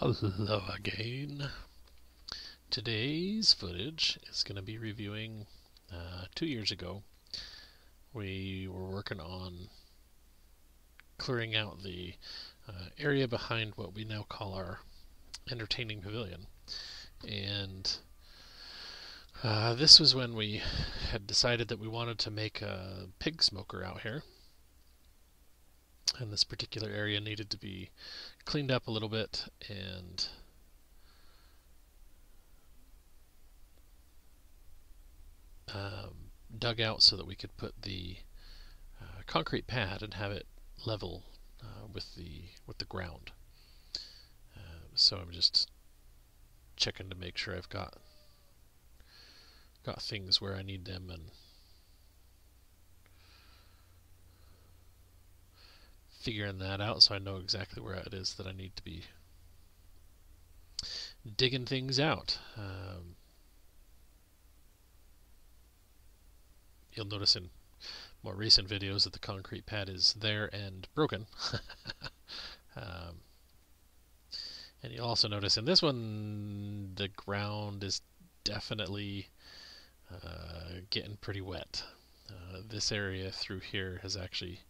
Hello again. Today's footage is going to be reviewing 2 years ago. We were working on clearing out the area behind what we now call our entertaining pavilion. And this was when we had decided that we wanted to make a pig smoker out here. And this particular area needed to be cleaned up a little bit and dug out so that we could put the concrete pad and have it level with the ground. So I'm just checking to make sure I've got things where I need them and figuring that out so I know exactly where it is that I need to be digging things out. You'll notice in more recent videos that the concrete pad is there and broken. And you'll also notice in this one the ground is definitely getting pretty wet. This area through here has actually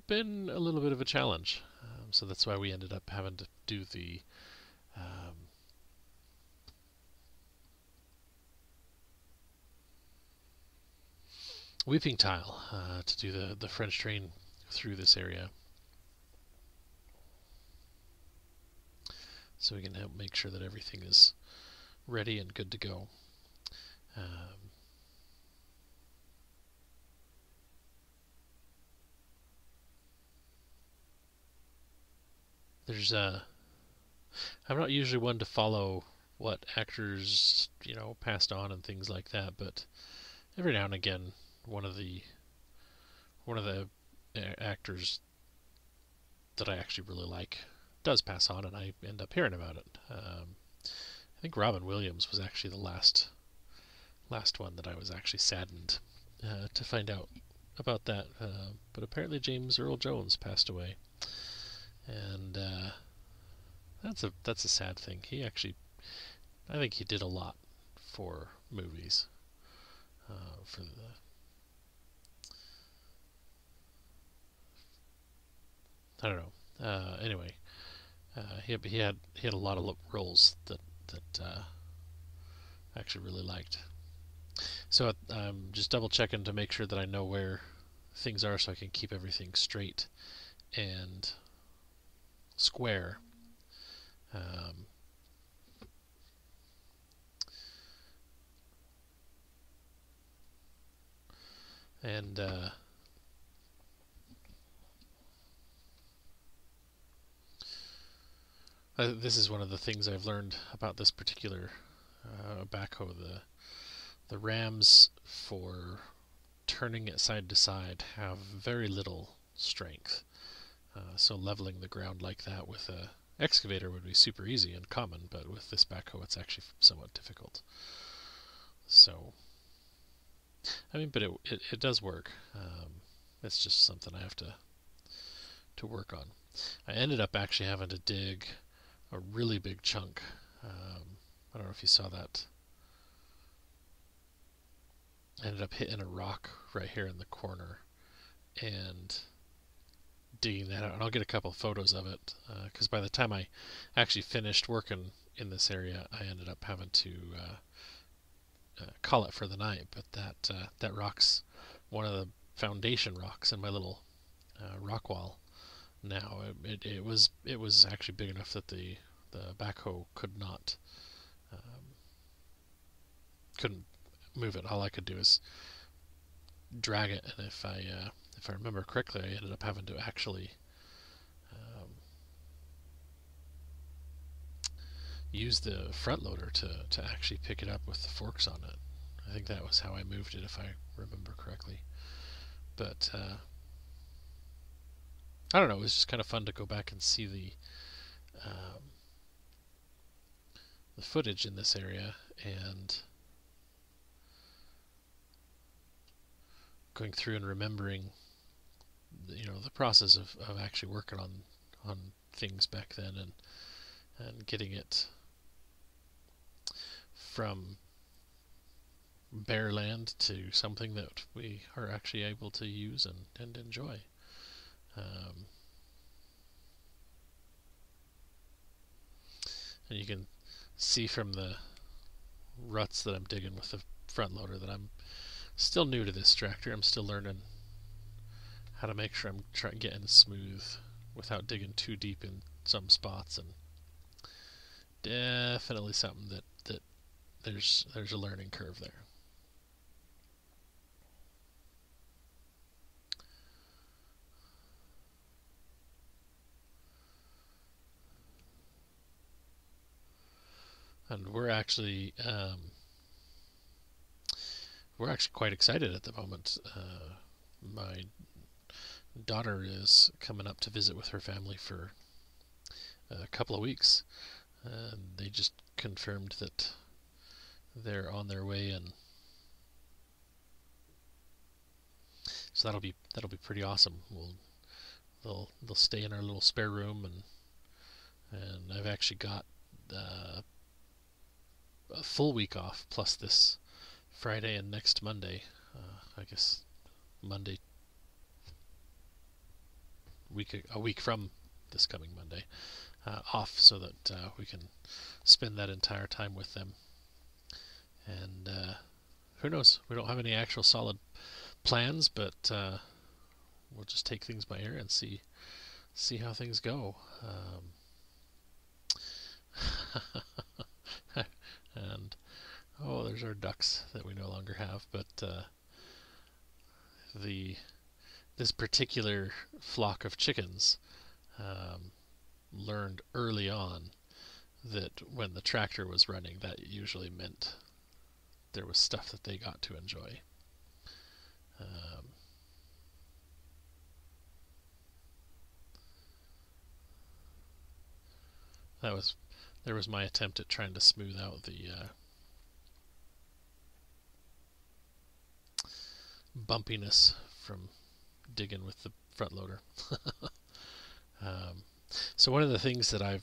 been a little bit of a challenge. So that's why we ended up having to do the weeping tile to do the French drain through this area. So we can help make sure that everything is ready and good to go. I'm not usually one to follow what actors, passed on and things like that, but every now and again, one of the actors that I actually really like does pass on, and I end up hearing about it. I think Robin Williams was actually the last one that I was actually saddened to find out about that. But apparently James Earl Jones passed away, and that's a sad thing. I think he did a lot for movies. I don't know. Anyway, he had a lot of roles that I actually really liked. So I'm just double checking to make sure that I know where things are so I can keep everything straight and square. And this is one of the things I've learned about this particular backhoe. The rams for turning it side to side have very little strength. So leveling the ground like that with a excavator would be super easy and common, but with this backhoe it's actually somewhat difficult. So, but it does work. It's just something I have to work on. I ended up actually having to dig a really big chunk. I don't know if you saw that. I ended up hitting a rock right here in the corner and digging that out. And I'll get a couple of photos of it because by the time I actually finished working in this area, I ended up having to call it for the night. But that rock's one of the foundation rocks in my little rock wall. Now it was actually big enough that the backhoe couldn't move it. All I could do is drag it, and if I remember correctly, I ended up having to actually use the front loader to actually pick it up with the forks on it. I think that was how I moved it, if I remember correctly. But I don't know. It was just kind of fun to go back and see the footage in this area and going through and remembering the process of actually working on things back then, and getting it from bare land to something that we are actually able to use and enjoy. Um, and you can see from the ruts that I'm digging with the front loader that I'm still new to this tractor. I'm still learning how to make sure I'm getting smooth without digging too deep in some spots, and definitely something that there's a learning curve there. And we're actually quite excited at the moment. My daughter is coming up to visit with her family for a couple of weeks, and they just confirmed that they're on their way, and so that'll be pretty awesome. They'll stay in our little spare room, and I've actually got a full week off plus this Friday and next Monday. I guess Monday, a week from this coming Monday, off, so that we can spend that entire time with them. And who knows? We don't have any actual solid plans, but we'll just take things by ear and see how things go. And there's our ducks that we no longer have, but this particular flock of chickens learned early on that when the tractor was running, that usually meant there was stuff that they got to enjoy. There was my attempt at trying to smooth out the bumpiness from digging with the front loader. So one of the things that I've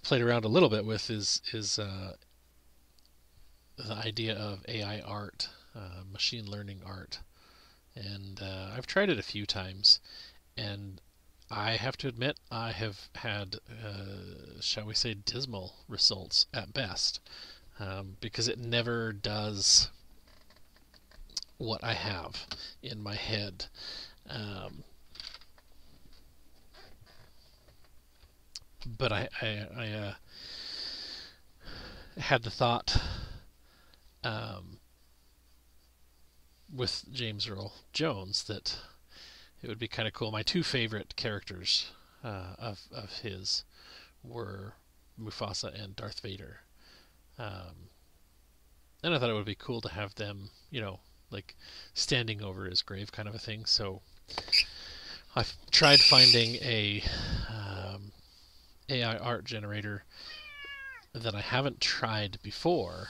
played around a little bit with is the idea of AI art, machine learning art, and I've tried it a few times, and I have to admit I have had, shall we say, dismal results at best, because it never does what I have in my head. But I had the thought with James Earl Jones that it would be kind of cool. My two favorite characters of his were Mufasa and Darth Vader. And I thought it would be cool to have them, like standing over his grave kind of a thing. So I've tried finding a AI art generator that I haven't tried before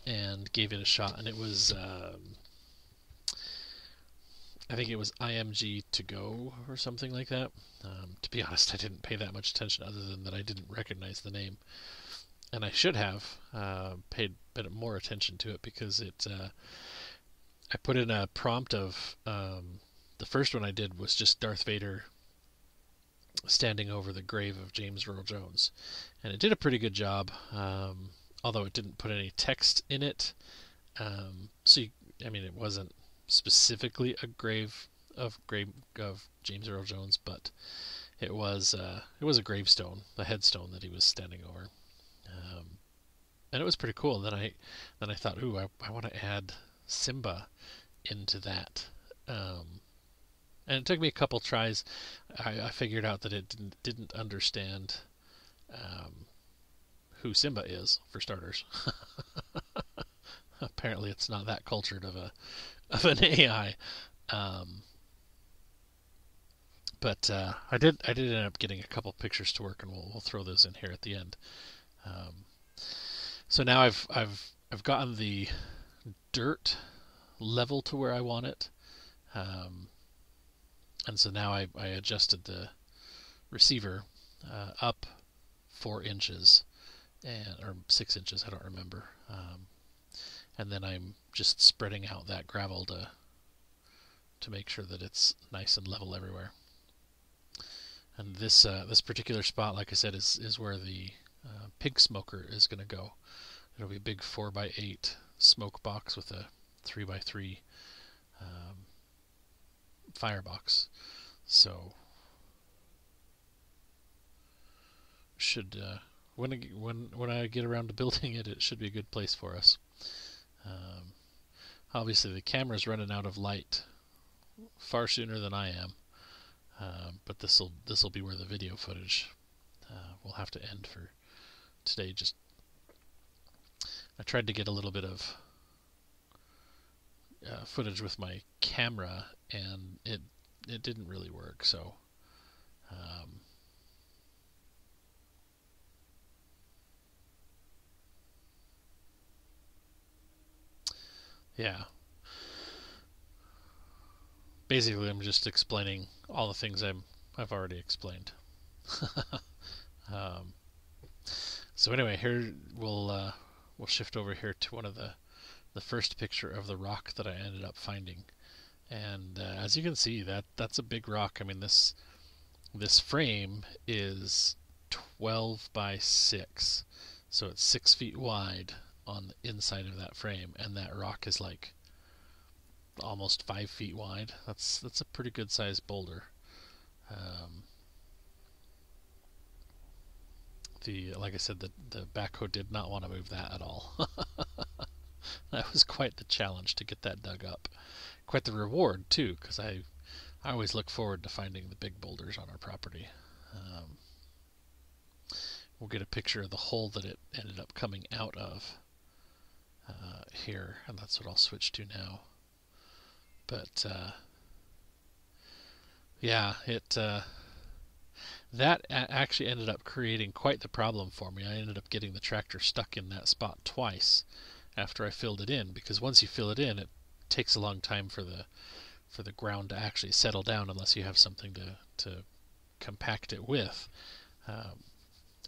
and gave it a shot, and it was I think it was IMG to go or something like that. To be honest, I didn't pay that much attention, other than that I didn't recognize the name, and I should have paid a bit more attention to it, because it I put in a prompt of the first one I did was just Darth Vader standing over the grave of James Earl Jones, and it did a pretty good job, although it didn't put any text in it. It wasn't specifically a grave of James Earl Jones, but it was a gravestone, a headstone that he was standing over, and it was pretty cool. And then I thought, ooh, I want to add Simba into that. And it took me a couple tries. I figured out that it didn't understand who Simba is, for starters. Apparently, it's not that cultured of an AI. But I did end up getting a couple pictures to work, and we'll throw those in here at the end. So now I've gotten the dirt level to where I want it. And so now I adjusted the receiver up 4 inches, or 6 inches, I don't remember. And then I'm just spreading out that gravel to make sure that it's nice and level everywhere. And this particular spot, like I said, is where the pig smoker is going to go. It'll be a big 4x8 smoke box with a 3x3 firebox. So should when I get around to building it, it should be a good place for us. Obviously, the camera's running out of light far sooner than I am, but this'll be where the video footage will have to end for today. Just I tried to get a little bit of footage with my camera, and it didn't really work. So yeah, basically I'm just explaining all the things I've already explained. So anyway, here we'll shift over here to one of the first picture of the rock that I ended up finding. And as you can see, that's a big rock. I mean, this frame is 12 by 6, so it's 6 feet wide on the inside of that frame, and that rock is like almost 5 feet wide. That's a pretty good sized boulder. Like I said, the backhoe did not want to move that at all. That was quite the challenge to get that dug up. Quite the reward too, because I always look forward to finding the big boulders on our property. We'll get a picture of the hole that it ended up coming out of here, and that's what I'll switch to now. But yeah, that actually ended up creating quite the problem for me. I ended up getting the tractor stuck in that spot twice after I filled it in, because once you fill it in, it takes a long time for the ground to actually settle down unless you have something to compact it with.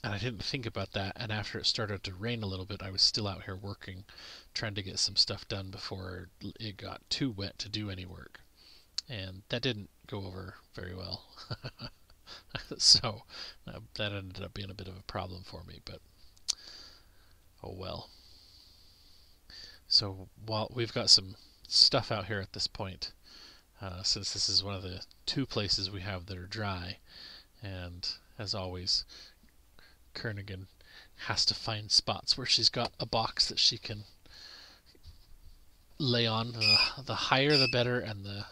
And I didn't think about that, and after it started to rain a little bit, I was still out here working, trying to get some stuff done before it got too wet to do any work. And that didn't go over very well. So that ended up being a bit of a problem for me, but oh well. So while we've got some stuff out here at this point, since this is one of the 2 places we have that are dry, and as always, Kernigan has to find spots where she's got a box that she can lay on. The higher the better, and the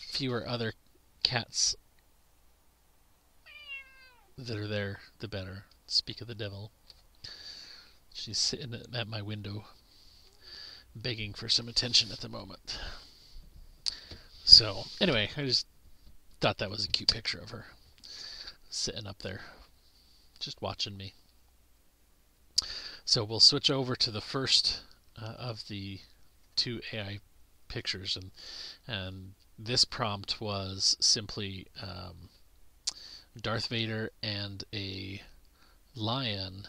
fewer other cats that are there, the better. Speak of the devil. She's sitting at my window begging for some attention at the moment. So anyway, I just thought that was a cute picture of her sitting up there just watching me. So we'll switch over to the first of the 2 AI pictures, and this prompt was simply Darth Vader and a lion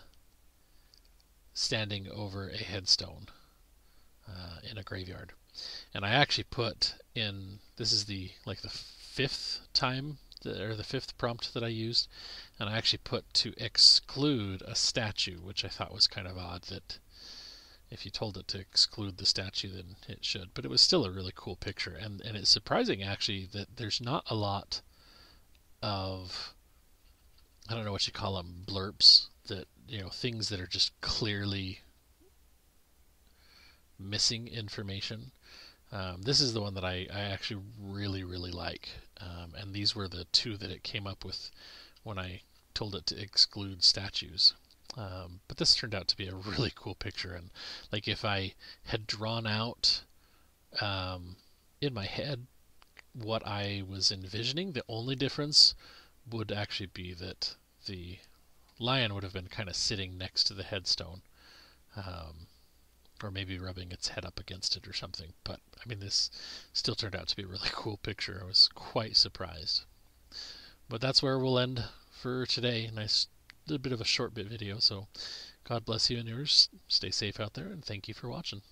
standing over a headstone in a graveyard. And I actually put in, this is the 5th time, or the 5th prompt that I used, and I actually put to exclude a statue, which I thought was kind of odd that if you told it to exclude the statue, then it should. But it was still a really cool picture, and it's surprising actually that there's not a lot of, I don't know what you call them, blurps, that, things that are just clearly missing information. This is the one that I actually really, really like, and these were the 2 that it came up with when I told it to exclude statues. But this turned out to be a really cool picture, and if I had drawn out in my head what I was envisioning, the only difference would actually be that the lion would have been kind of sitting next to the headstone, or maybe rubbing its head up against it or something. But I mean, this still turned out to be a really cool picture. I was quite surprised. But that's where we'll end for today. Nice little bit of a short bit video, so God bless you and yours. Stay safe out there, and thank you for watching.